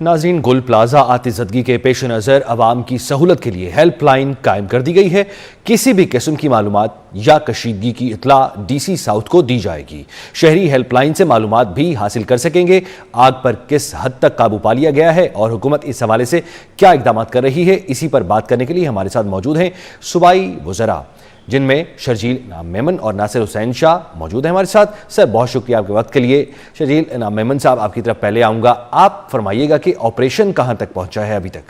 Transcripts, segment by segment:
नाज़रीन, गुल प्लाजा आतिशदगी के पेश नज़र अवाम की सहूलत के लिए हेल्पलाइन कायम कर दी गई है। किसी भी किस्म की मालूमात या कशीदगी की इत्तला DC साउथ को दी जाएगी। शहरी हेल्पलाइन से मालूमात भी हासिल कर सकेंगे। आग पर किस हद तक काबू पा लिया गया है और हुकूमत इस हवाले से क्या इकदाम कर रही है, इसी पर बात करने के लिए हमारे साथ मौजूद हैं सूबाई वज़रा, जिनमें शर्जील इनाम मेमन और नासिर हुसैन शाह मौजूद हैं हमारे साथ। सर, बहुत शुक्रिया आपके वक्त के लिए। शर्जील इनाम मेमन साहब, आपकी तरफ पहले आऊँगा। आप फरमाइएगा कि ऑपरेशन कहाँ तक पहुँचा है अभी तक?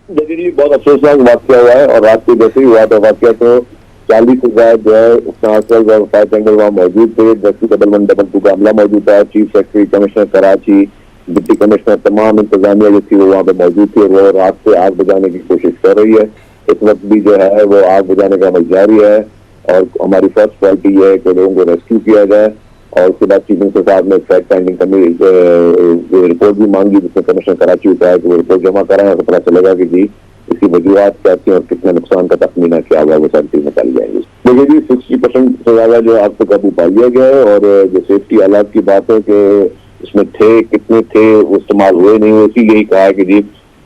देखिए जी, बहुत अफसोसनाक वाक़या हुआ है और रात को जैसे ही हुआ था वाक़या तो 40 से ज़्यादा जो है उसमें और फायर टेंडर वहाँ मौजूद थे। 10-1-2 का अमला मौजूद था। Chief secretary, commissioner Karachi, deputy commissioner, तमाम इंतजामिया जो थी वो वहाँ पे मौजूद थी और वो रात से आग बुझाने की कोशिश कर रही है। इस वक्त भी जो है वो आग बुझाने का अमल जारी है और हमारी फर्स्ट प्रायोरिटी ये है कि लोगों को रेस्क्यू किया जाए। और उसके बाद चीफ मिनिस्टर साहब ने फैक्ट फाइंडिंग रिपोर्ट भी मांगी, जिसमें कमिश्नर कराची होता है कि वो रिपोर्ट जमा कराएं और पता चलेगा कि जी इसकी वजूहत क्या थी और कितने नुकसान का तखमीना क्या हुआ, वो सारी चीज निकाली जाएंगी। देखिए जी, 60% से ज्यादा जो आग पे काबू पा लिया गया है और जो सेफ्टी हालात की बात है कि इसमें थे, कितने थे, वो इस्तेमाल हुए नहीं हुए, इसीलिए कहा है कि जी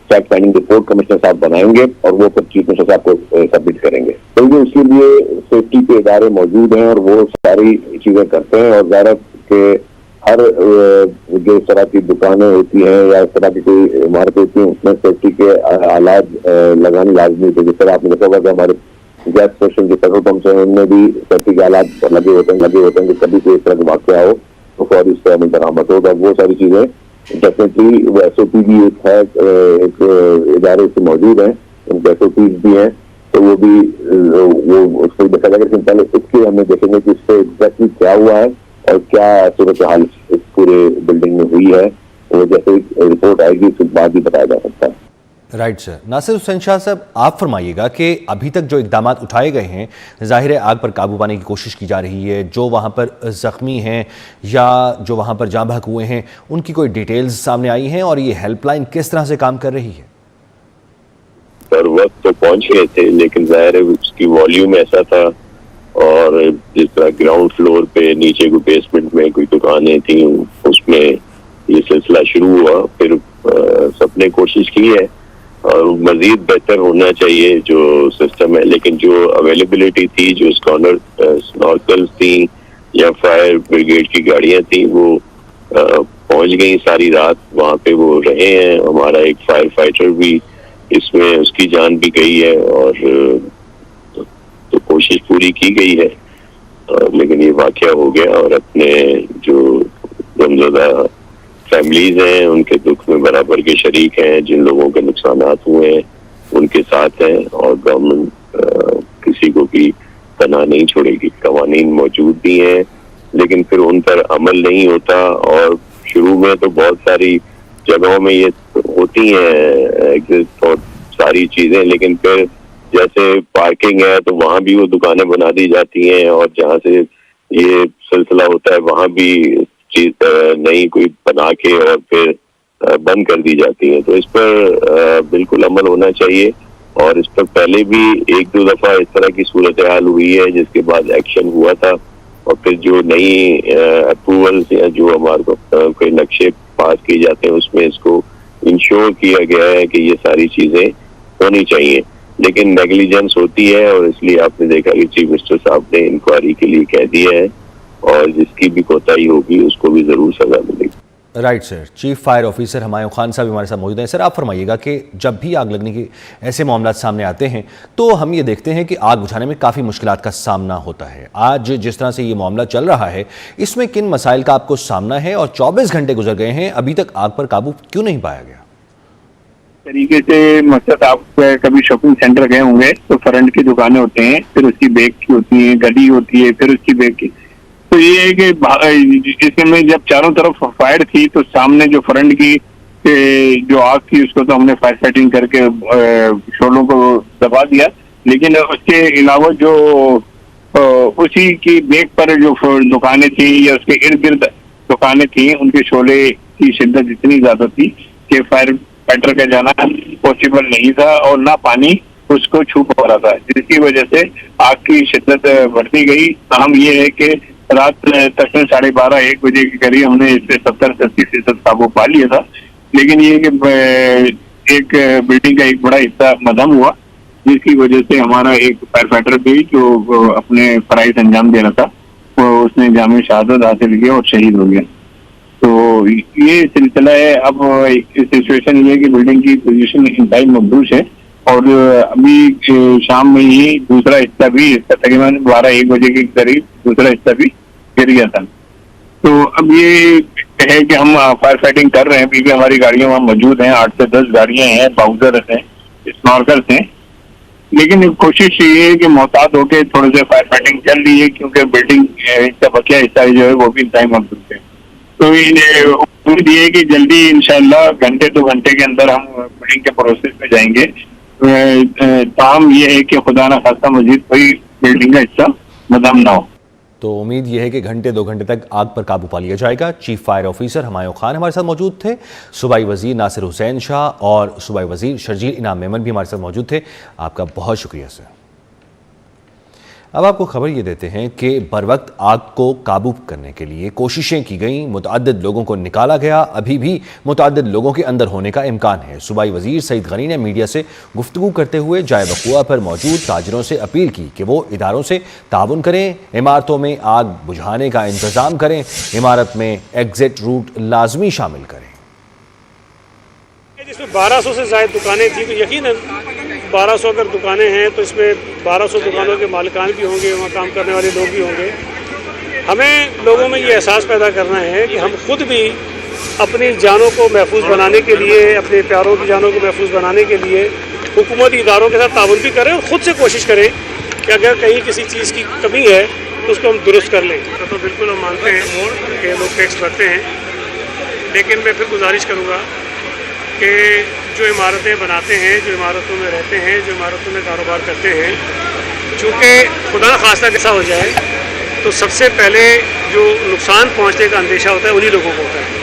फैक्ट फाइंडिंग रिपोर्ट कमिश्नर साहब बनाएंगे और वो फिर चीफ मिनिस्टर साहब को सबमिट करेंगे। तो उसके लिए सेफ्टी के इदारे मौजूद हैं और वो सारी चीजें करते हैं और ज़ाहिर के हर जो इस तरह की दुकानें होती हैं या इस तरह की कोई इमारतें होती हैं उसमें सेफ्टी के आलात लगाने लाजमी थे। जिस तरह आपने देखा होगा कि हमारे गैस स्टेशन जो पेट्रोल पंप हैं उनमें भी सेफ्टी के आलात लगे होते हैं कि कभी कोई इस तरह का वाक़या हो तो फौरी इस तरह बरामद होगा। वो सारी चीजें डेफिनेटली वो SOP भी एक है, एक इदारे से मौजूद हैं, उनके SOPs भी हैं, तो वो भी वो उसको देखा जाएगा। लेकिन पहले इसके हमें देखेंगे कि इससे एग्जैक्टली क्या हुआ है और क्या सूरत हाल इस पूरे बिल्डिंग में हुई है। वो जैसे रिपोर्ट आएगी उसके बाद ही बताया जा सकता है। Right sir. नासिर हुसैन शाह साहब, आप फरमाइएगा कि अभी तक जो इकदाम उठाए गए हैं, ज़ाहिर है आग पर काबू पाने की कोशिश की जा रही है। जो वहाँ पर ज़ख्मी हैं या जो वहाँ पर जाँ बहक हुए हैं उनकी कोई डिटेल्स सामने आई हैं और ये हेल्पलाइन किस तरह से काम कर रही है? सर, वक्त तो पहुँच गए थे लेकिन ज़ाहिर है उसकी वॉल्यूम ऐसा था और जिस तरह ग्राउंड फ्लोर पे नीचे कोई बेसमेंट में कोई दुकानें थी उसमें ये सिलसिला शुरू हुआ। फिर सबने कोशिश की है और मजीद बेहतर होना चाहिए जो सिस्टम है, लेकिन जो अवेलेबिलिटी थी, जो स्नॉर्कल्स थी या फायर ब्रिगेड की गाड़ियां थी वो पहुंच गई सारी रात वहां पे, वो रहे हैं। हमारा एक फायर फाइटर भी इसमें उसकी जान भी गई है और तो कोशिश पूरी की गई है लेकिन ये वाकया हो गया और अपने जो गमज़दा फैमिलीज हैं उनके दुख में बराबर के शरीक हैं। जिन लोगों के नुकसानात हुए हैं उनके साथ हैं और गवर्नमेंट किसी को भी तना नहीं छोड़ेगी। कवानीन मौजूद भी हैं लेकिन फिर उन पर अमल नहीं होता और शुरू में तो बहुत सारी जगहों में ये होती हैं एग्जिस्ट और सारी चीजें, लेकिन फिर जैसे पार्किंग है तो वहां भी वो दुकानें बना दी जाती हैं और जहाँ से ये सिलसिला होता है वहां भी चीज नई कोई बना के और फिर बंद कर दी जाती है। तो इस पर बिल्कुल अमल होना चाहिए और इस पर पहले भी 1-2 दफा इस तरह की सूरत हाल हुई है जिसके बाद एक्शन हुआ था और फिर जो नई अप्रूवल्स या जो हमारे को कोई नक्शे पास किए जाते हैं उसमें इसको इंश्योर किया गया है कि ये सारी चीजें होनी चाहिए, लेकिन नेग्लिजेंस होती है और इसलिए आपने देखा कि चीफ मिनिस्टर साहब ने इंक्वायरी के लिए कह दिया है और जिसकी भी कोताही होगी उसको भी जरूर सजा मिलेगी। Right sir. Chief fire officer Humayun Khan साहब हमारे साथ मौजूद हैं। सर, आप फरमाइएगा कि जब भी आग लगने के ऐसे मामला सामने आते हैं तो हम ये देखते हैं कि आग बुझाने में काफ़ी मुश्किलात का सामना होता है। आज जिस तरह से ये मामला चल रहा है इसमें किन मसाइल का आपको सामना है और 24 घंटे गुजर गए हैं, अभी तक आग पर काबू क्यों नहीं पाया गया? तरीके से मकसद, आप कभी शॉपिंग सेंटर गए होंगे तो फ्रंट की दुकानें होते हैं, फिर उसकी बैक की होती है, गली होती है, फिर उसकी बैक की। तो ये है कि इसमें जब चारों तरफ फायर थी तो सामने जो फ्रंट की जो आग थी उसको तो हमने फायर फाइटिंग करके शोलों को दबा दिया, लेकिन उसके अलावा जो उसी की बैक पर जो दुकानें थी या उसके इर्द गिर्द दुकानें थी उनके शोले की शिद्दत इतनी ज्यादा थी कि फायर फाइटर का जाना पॉसिबल नहीं था और ना पानी उसको छू पा रहा था, जिसकी वजह से आग की शिद्दत बढ़ती गई। हम ये है कि रात तकरीबन 12:30-1 बजे के करीब हमने इससे 70-80% काबू पा लिया था। लेकिन ये कि एक बिल्डिंग का एक बड़ा हिस्सा मदम हुआ, जिसकी वजह से हमारा एक फायर फाइटर भी जो अपने फराइज अंजाम दे रहा था, वो उसने जामे शहादत हासिल किया और शहीद हो गया। तो ये सिलसिला है। अब सिचुएशन ये है कि बिल्डिंग की पोजीशन इंतहाई मकबूज है और अभी शाम में ही दूसरा हिस्सा भी तकरीबन 12-1 बजे के करीब दूसरा हिस्सा भी गिर गया था। तो अब ये है कि हम फायर फाइटिंग कर रहे हैं, अभी भी हमारी गाड़ियां वहाँ मौजूद हैं, 8 से 10 गाड़ियां हैं, बाउजर हैं, स्नॉर्कर्स हैं। लेकिन कोशिश ये है कि मोहतात होकर थोड़े से फायर फाइटिंग चल रही है, क्योंकि बिल्डिंग का बकिया हिस्सा जो है वो भी इंतहाई मकबूज है। तो उम्मीद ये है कि जल्दी इंशाल्लाह घंटे 2 घंटे के अंदर हम बिल्डिंग के प्रोसेस में जाएंगे। ताम ये है कि खुदा ना खास्ता मजीद कोई बिल्डिंग का हिस्सा मदम ना हो। तो उम्मीद यह है कि घंटे 2 घंटे तक आग पर काबू पा लिया जाएगा। Chief fire officer Humayun Khan हमारे साथ मौजूद थे, सूबाई वजीर नासिर हुसैन शाह और सूबाई वजीर शर्जील इनाम मेमन भी हमारे साथ मौजूद थे। आपका बहुत शुक्रिया सर। अब आपको खबर ये देते हैं कि बर वक्त आग को काबू करने के लिए कोशिशें की गईं, मुतअद्दिद लोगों को निकाला गया, अभी भी मुतअद्दिद लोगों के अंदर होने का इम्कान है। सूबाई वजीर सईद गनी ने मीडिया से गुफ्तगू करते हुए जाए बकुआ पर मौजूद ताजरों से अपील की कि वो इदारों से ताउन करें, इमारतों में आग बुझाने का इंतज़ाम करें, इमारत में एग्जिट रूट लाजमी शामिल करें। जिसमें 1200 से ज़्यादा दुकानें थी, तो यकीनन 1200 अगर दुकानें हैं तो इसमें 1200 दुकानों के मालिकान भी होंगे, वहाँ काम करने वाले लोग भी होंगे। हमें लोगों में ये एहसास पैदा करना है कि हम खुद भी अपनी जानों को महफूज बनाने के लिए, अपने प्यारों की जानों को महफूज बनाने के लिए हुकूमती इदारों के साथ ताउन भी करें और ख़ुद से कोशिश करें कि अगर कहीं किसी चीज़ की कमी है तो उसको हम दुरुस्त कर लें। तो बिल्कुल हम मानते हैं कि लोग टैक्स भरते हैं, लेकिन मैं फिर गुजारिश करूँगा कि जो इमारतें बनाते हैं, जो इमारतों में रहते हैं, जो इमारतों में कारोबार करते हैं, चूँकि खुदा खास्ता ऐसा हो जाए तो सबसे पहले जो नुकसान पहुँचने का अंदेशा होता है उन्हीं लोगों को होता है।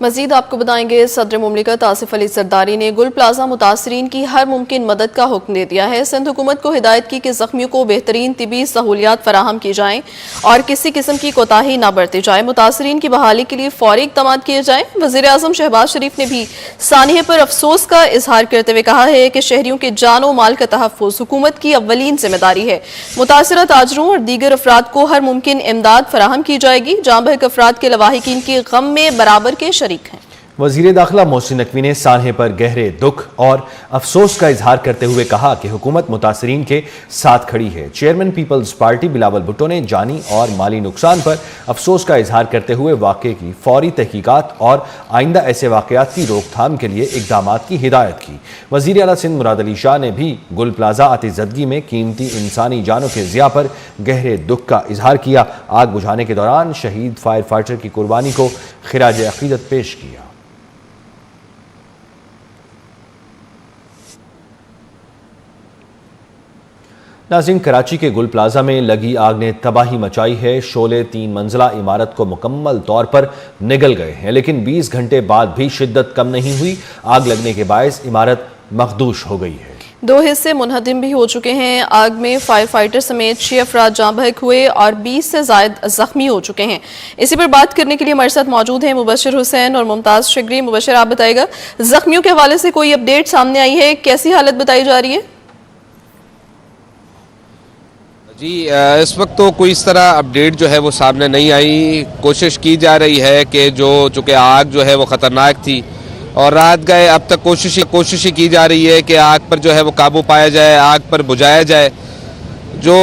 मजीद आपको बताएंगे, सदर मुमलिकत आसिफ अली सरदारी ने गुल प्लाजा मुतासरीन की हर मुमकिन मदद का हुक्म दे दिया है। सिंध हुकूमत को हिदायत की कि जख्मियों को बेहतरीन तिबी सहूलियात फराहम की जाएँ और किसी किस्म की कोताही न बरती जाए। मुतासरीन की बहाली के लिए फौरी इक़दाम किए जाएँ। वज़ीर आज़म शहबाज शरीफ ने भी सानिए पर अफसोस का इजहार करते हुए कहा है कि शहरियों के जान और माल का तहफ़्फ़ुज़ हुकूमत की अव्वलीन जिम्मेदारी है। मुतासरा ताजरों और दीगर अफराद को हर मुमकिन इमदाद फराहम की जाएगी। जाँ बहक अफराद के लवाहिकीन के गम में बराबर के शरीक हैं। वज़ीर दाखिला मोहसिन नकवी ने सानहे पर गहरे दुख और अफसोस का इजहार करते हुए कहा कि हुकूमत मुतासरीन के साथ खड़ी है। चेयरमैन पीपल्स पार्टी बिलावल भुट्टो ने जानी और माली नुकसान पर अफसोस का इजहार करते हुए वाक़े की फौरी तहकीकात और आइंदा ऐसे वाक़यात की रोकथाम के लिए इक़दाम की हिदायत की। वज़ीर आला सिंध मुराद अली शाह ने भी गुल प्लाजा आतिज़दगी में कीमती इंसानी जानों के ज़िया पर गहरे दुख का इजहार किया। आग बुझाने के दौरान शहीद फायर फाइटर की कुर्बानी को खिराज अक़ीदत पेश किया। नाज़रीन, कराची के गुल प्लाजा में लगी आग ने तबाही मचाई है। शोले 3 मंजिला इमारत को मुकम्मल तौर पर निगल गए हैं, लेकिन 20 घंटे बाद भी शिद्दत कम नहीं हुई। आग लगने के बायस इमारत मखदूश हो गई है। 2 हिस्से मुनहदिम भी हो चुके हैं। आग में फायर फाइटर समेत 6 अफराद जाँ बहक हुए और 20 से ज़ायद जख्मी हो चुके हैं। इसी पर बात करने के लिए हमारे साथ मौजूद हैं मुबशर हुसैन और मुमताज़ शिगरी। मुबशर, आप बताइएगा, जख्मियों के हवाले से कोई अपडेट सामने आई है? कैसी हालत बताई जा रही है? जी, इस वक्त तो कोई इस तरह अपडेट जो है वो सामने नहीं आई। कोशिश की जा रही है कि चूँकि आग जो है वो ख़तरनाक थी और रात गए, अब तक कोशिश की जा रही है कि आग पर जो है वो काबू पाया जाए, आग पर बुझाया जाए। जो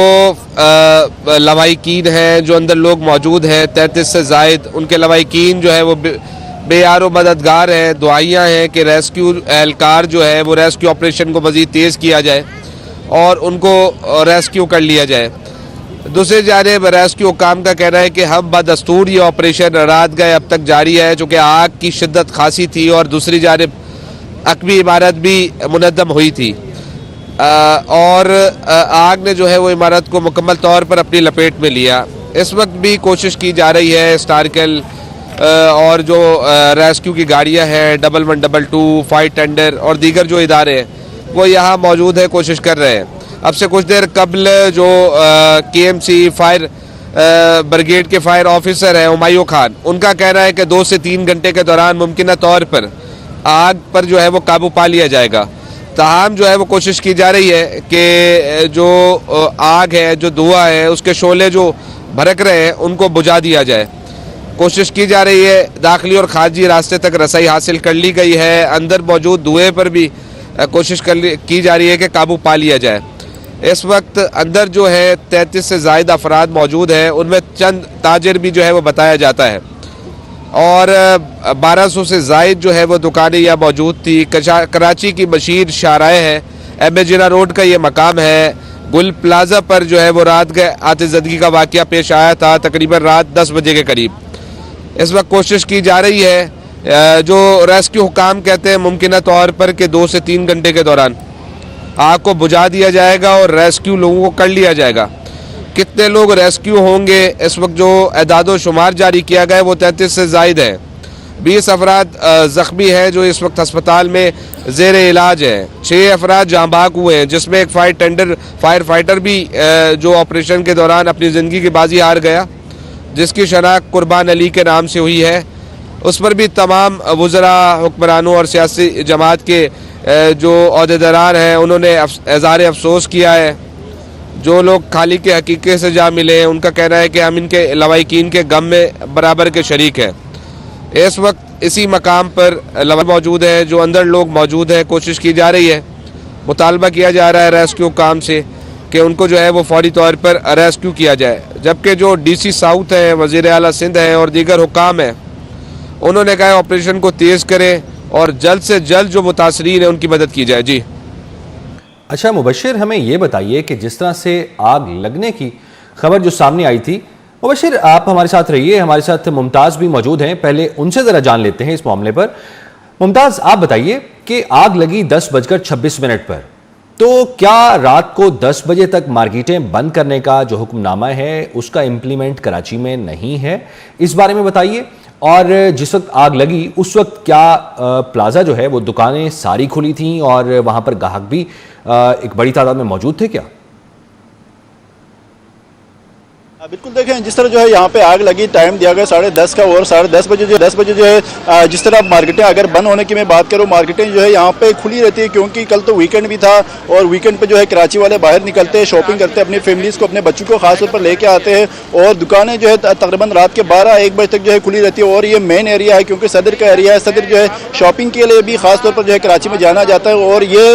लवाहिकीन हैं, जो अंदर लोग मौजूद हैं 33 से ज़ायद, उनके लवाहिकीन जो है वो बेयारो मददगार हैं। दुआइयाँ हैं कि रेस्क्यू एहलकार जो है वो रेस्क्यू ऑपरेशन को मज़ीद तेज़ किया जाए और उनको रेस्क्यू कर लिया जाए। दूसरी जानिब रेस्क्यू काम का कहना है कि हम बदस्तूर ये ऑपरेशन रात गए अब तक जारी है, चूँकि आग की शिद्दत खासी थी और दूसरी जानिब अकबी इमारत भी मुनद्दम हुई थी और आग ने जो है वो इमारत को मुकम्मल तौर पर अपनी लपेट में लिया। इस वक्त भी कोशिश की जा रही है, स्टारकेल और जो रेस्क्यू की गाड़ियाँ हैं 1112, फायर टेंडर और दीगर जो इदारे हैं वो यहाँ मौजूद है, कोशिश कर रहे हैं। अब से कुछ देर कबल जो KMC फायर ब्रिगेड के फायर ऑफिसर हैं हुमायूं खान, उनका कहना है कि 2 से 3 घंटे के दौरान मुमकिन तौर पर आग पर जो है वो काबू पा लिया जाएगा। ताहम जो है वो कोशिश की जा रही है कि जो आग है, जो धुआं है, उसके शोले जो भड़क रहे हैं उनको बुझा दिया जाए। कोशिश की जा रही है, दाखिली और खारजी रास्ते तक रसाई हासिल कर ली गई है। अंदर मौजूद धुएं पर भी कोशिश की जा रही है कि काबू पा लिया जाए। इस वक्त अंदर जो है 33 से ज़ायद अफराद मौजूद हैं, उनमें चंद ताजिर भी जो है वो बताया जाता है और 1200 से ज़ायद जो है वो दुकानें यहाँ मौजूद थी। कराची की मशहूर शाहराह है, एम ए जिना रोड का ये मकाम है। गुल प्लाजा पर जो है वो रात के आतिशज़दगी का वाक़या पेश आया था, तकरीबन रात 10 बजे के करीब। इस वक्त कोशिश की जा रही है, जो रेस्क्यू हुकाम कहते हैं मुमकिन तौर पर कि 2 से 3 घंटे के दौरान आग को बुझा दिया जाएगा और रेस्क्यू लोगों को कर लिया जाएगा। कितने लोग रेस्क्यू होंगे, इस वक्त जो एदादो शुमार जारी किया गया है वो 33 से ज़ायद है। 20 अफराद ज़ख्मी हैं जो इस वक्त अस्पताल में ज़ेर इलाज है। 6 अफराद जहाँ भाग हुए हैं, जिसमें एक फायर फाइटर भी जो ऑपरेशन के दौरान अपनी ज़िंदगी की बाजी हार गया, जिसकी शनाख्त कुर्बान अली के नाम से हुई है। उस पर भी तमाम वज़रा, हुक्मरानों और सियासी जमात के जो अहदेदारान हैं उन्होंने इज़हार अफसोस किया है। जो लोग खाली के हकीक़त से जा मिले हैं उनका कहना है कि हम इनके लवाहिकीन के गम में बराबर के शरीक हैं। इस वक्त इसी मकाम पर लवाहिक मौजूद है, जो अंदर लोग मौजूद हैं। कोशिश की जा रही है, मुतालबा किया जा रहा है रेस्क्यू काम से कि उनको जो है वो फौरी तौर पर रेस्क्यू किया जाए। जबकि जो DC साउथ हैं, वज़ीर आला सिंध हैं और दीगर हुकाम हैं, उन्होंने कहा ऑपरेशन को तेज़ करें और जल्द से जल्द जो मुतासरीन है उनकी मदद की जाए। जी अच्छा मुबशिर, हमें ये बताइए कि जिस तरह से आग लगने की खबर जो सामने आई थी, मुबशिर आप हमारे साथ रहिए, हमारे साथ मुमताज़ भी मौजूद हैं, पहले उनसे ज़रा जान लेते हैं इस मामले पर। मुमताज़, आप बताइए कि आग लगी 10:26 पर, तो क्या रात को 10 बजे तक मार्केटें बंद करने का जो हुक्मनामा है उसका इम्प्लीमेंट कराची में नहीं है, इस बारे में बताइए। और जिस वक्त आग लगी उस वक्त क्या प्लाजा जो है वो दुकानें सारी खुली थीं और वहां पर ग्राहक भी एक बड़ी तादाद में मौजूद थे क्या? बिल्कुल देखें, जिस तरह जो है यहाँ पे आग लगी, टाइम दिया गया 10:30 का और 10:30 बजे 10 बजे जो है जिस तरह मार्केटें अगर बंद होने की मैं बात करूँ, मार्केटें जो है यहाँ पे खुली रहती है क्योंकि कल तो वीकेंड भी था और वीकेंड पे जो है कराची वाले बाहर निकलते हैं, शॉपिंग करते हैं, अपनी फैमिलीज़ को, अपने बच्चों को खासतौर पर लेके आते हैं और दुकानें जो है तकरीबन रात के 12-1 बजे तक जो है खुली रहती है। और ये मेन एरिया है क्योंकि सदर का एरिया है, सदर जो है शॉपिंग के लिए भी खासतौर पर जो है कराची में जाना जाता है। और ये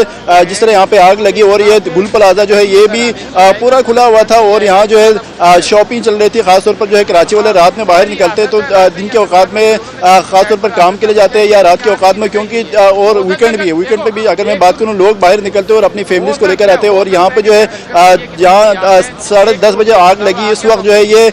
जिस तरह यहाँ पे आग लगी और ये गुल प्लाजा जो है ये भी पूरा खुला हुआ था और यहाँ जो है शॉपिंग चल रही थी। खासतौर पर जो है कराची वाले रात में बाहर निकलते हैं तो दिन के औकात में खासतौर पर काम के लिए जाते हैं या रात के औकात में, क्योंकि और वीकेंड भी है, वीकेंड पे भी अगर मैं बात करूँ लोग बाहर निकलते हैं और अपनी फैमिलीज को लेकर आते हैं। और यहाँ पे जो है जहाँ 10:30 बजे आग लगी, इस वक्त जो है ये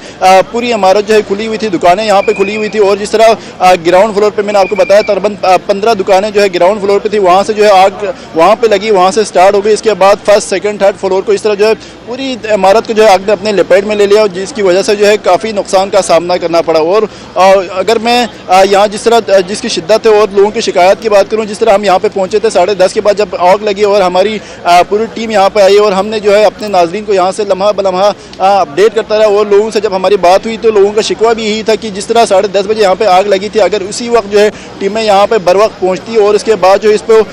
पूरी इमारत जो है खुली हुई थी, दुकानें यहाँ पे खुली हुई थी। और जिस तरह ग्राउंड फ्लोर पे मैंने आपको बताया तकरीबन 15 दुकानें जो है ग्राउंड फ्लोर पे थी, वहाँ से जो है आग वहाँ पे लगी, वहाँ से स्टार्ट हो गई। इसके बाद फर्स्ट, सेकंड, थर्ड फ्लोर को इस तरह जो है पूरी इमारत को जो है आग ने अपने लपेट में ले लिया, जिसकी वजह से जो है काफ़ी नुकसान का सामना करना पड़ा। और अगर मैं यहाँ जिस तरह जिसकी शिद्दत है और लोगों की शिकायत की बात करूँ, जिस तरह हम यहाँ पे पहुँचे थे 10:30 के बाद जब आग लगी और हमारी पूरी टीम यहाँ पे आई और हमने जो है अपने नाजरीन को यहाँ से लम्हा बलम्हा अपडेट करता रहा और लोगों से जब हमारी बात हुई तो लोगों का शिकवा भी यही था कि जिस तरह 10:30 बजे यहाँ पे आग लगी थी, अगर उसी वक्त जो है टीमें यहाँ पे बर वक्त पहुँचती और इसके बाद जो इस पर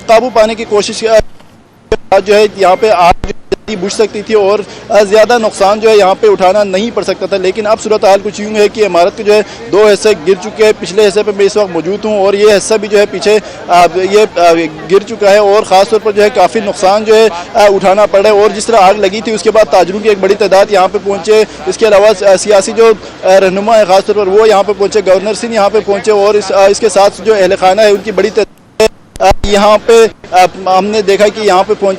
काबू पाने की कोशिश जो है यहाँ पे आग बुझ सकती थी और ज़्यादा नुकसान जो है यहाँ पे उठाना नहीं पड़ सकता था। लेकिन अब सूरत हाल कुछ यूँ है कि इमारत के जो है 2 हिस्से गिर चुके हैं, पिछले हिस्से पे मैं इस वक्त मौजूद हूँ और ये हिस्सा भी जो है पीछे ये गिर चुका है और ख़ास तौर पर जो है काफ़ी नुकसान जो है उठाना पड़ा है। और जिस तरह आग लगी थी उसके बाद ताजरों की एक बड़ी तादाद यहाँ पे पहुँचे, इसके अलावा सियासी जो रहनुमा है ख़ास तौर पर वो यहाँ पे पहुँचे, गवर्नर सिंह यहाँ पे पहुँचे और इसके साथ जो अहल खाना है उनकी बड़ी यहाँ पे हमने देखा कि यहाँ पे पहुँचे